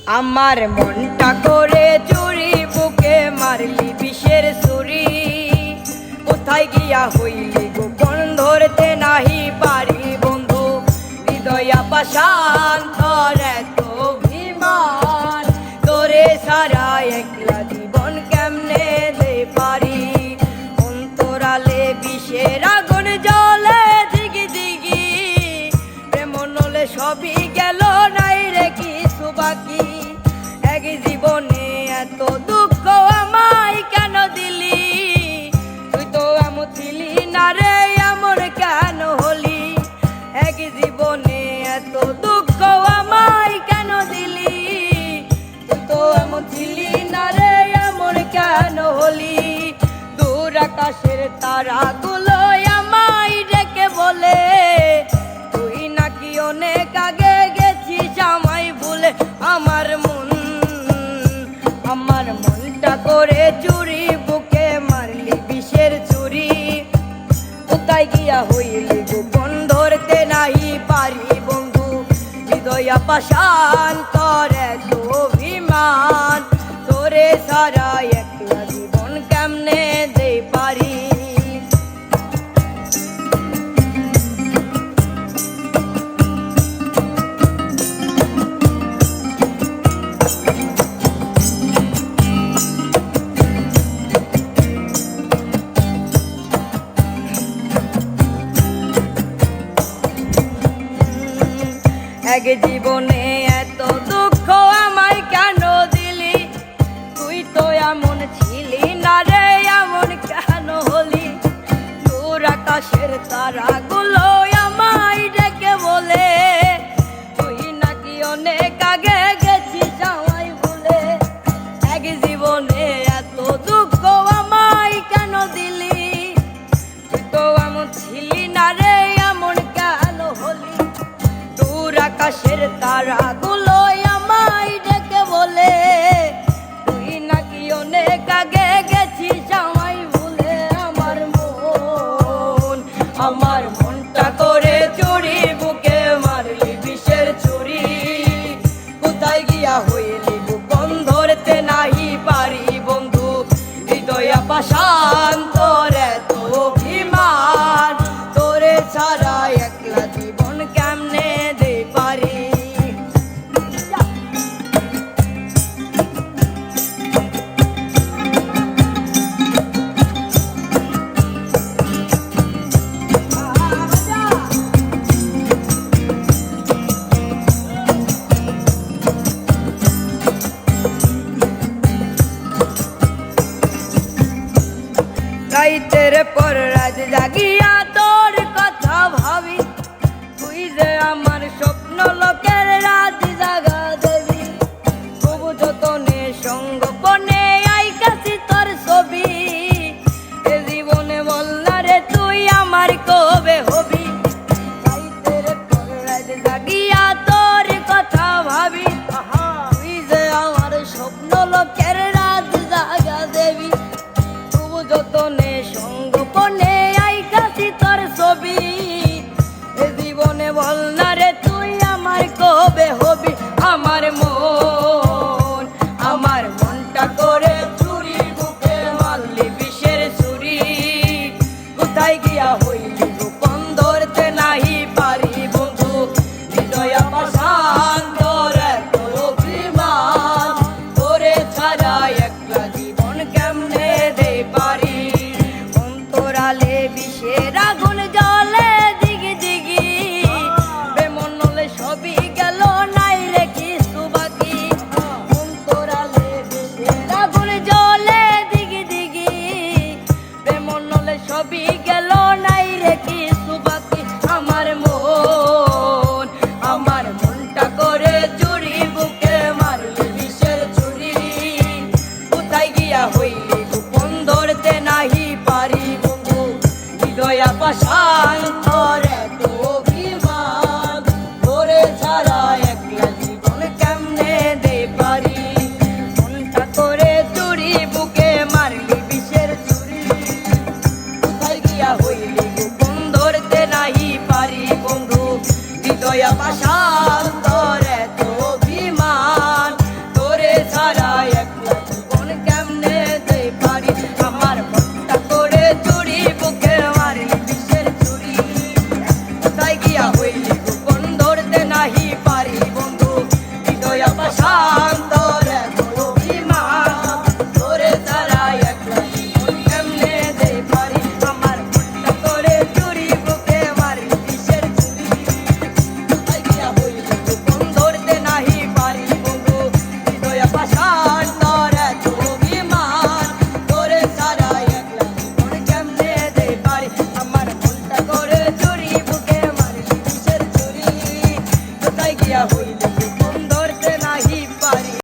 আমার মনটা করে চুরি বুকে মারলি বিষের ছুরি কোথায় গিয়া হইলি গোপন ধরতে নাহি পারি বন্ধু হৃদয়া পাষাণ তোর এত অভিমান তোরে সারা একলা জীবন কেমনে দে পারি অন্তরালে বিষের আগুন জ্বলে দিগি দিগি প্রেম নলে সবই গেল নাই রে কিছু বাকি এক জীবনে এত দুঃখ আমায় কেন দিলি তুই তো এমন ছিলি না রে এমন কেন হলি এক জীবনে এত দুঃখ আমায় কেন দিলি তুই তো এমন ছিলি না রে এমন কেন হলি দূর আকাশের তারাগুলো আমায় ডেকে বলে তুই নাকি অনেক আগে গেছিস আমায় ভুলে আমার মনটা করে চুরি বুকে মারলি বিষের ছুরি কোথায় গিয়া হইলি গোপন ধরতে নাহি পারি বন্ধু হৃদয়া পাষাণ তোর এত অভিমান তোরে সারা একলা জীবন কেমনে দে পারি এক জীবনে এত দুঃখ আমায় কেন দিলি তুই তো এমন ছিলি না রে এমন কেন হলি দূর আকাশের তারাগুলো আমায় ডেকে বলে তুই নাকি অনেক আগে গেছিস আমায় ভুলে এক জীবনে এত দুঃখ আমায় কেন দিলি তুই তো এমন ছিলি না রে এমন কেন হলি আকাশের তারাগুলো আমায় ডেকে বলে তুই নাকি অনেক আগে গেছিস আমায় ভুলে আমার মনটা করে চুরি বুকে মারলি বিষের ছুরি কোথায় গিয়া হইলি গোপন ধরতে নাহি পারি বন্ধু হৃদয়া পাষাণ তোর এত অভিমান তোরে ছাড়া একলা জীবন কেমনে দে পারি রাইতের পর রাত জাগিয়া তোর কথা ভাবি তুই যে আমার স্বপ্ন লোকের রাত জাগা দেবি তবু যতনে সঙ্গপনে আইকাছি তোর ছবি এ জীবনে বল না রে তুই আমার কবে হবি রাইতের পর রাত জাগিয়া তোর কথা ভাবি তুই যে আমার স্বপ্ন লোকের রাত জাগা দেবি তবু যতনে সঙ্গপনে আইকাছি তোর ছবি এ জীবনে বল না রে তুই আমার কবে হবি আমার মনটা করে চুরি বুকে মারলি বিষের ছুরি কোথায় গিয়া হইলি গোপন ধরতে নাহি পারি বন্ধু হৃদয়া পাষাণ তোর এত অভিমান তোরে ছাড়া একলা জীবন কেমনে দে পারি অন্তরালে বিষের আগুন জ্বলে দিগি দিগি প্রেম নলে সবই গেল নাই রে কিছু বাকি অন্তরালে বিষের আগুন জ্বলে দিগি দিগি প্রেম নলে সবই গেল নাই রে কিছু বাকি আমার মনটা করে চুরি বুকে মারলি বিষের ছুরি কোথায় গিয়া হইলি গোপন ধরতে নাহি পারি বন্ধু হৃদয়া পাষাণ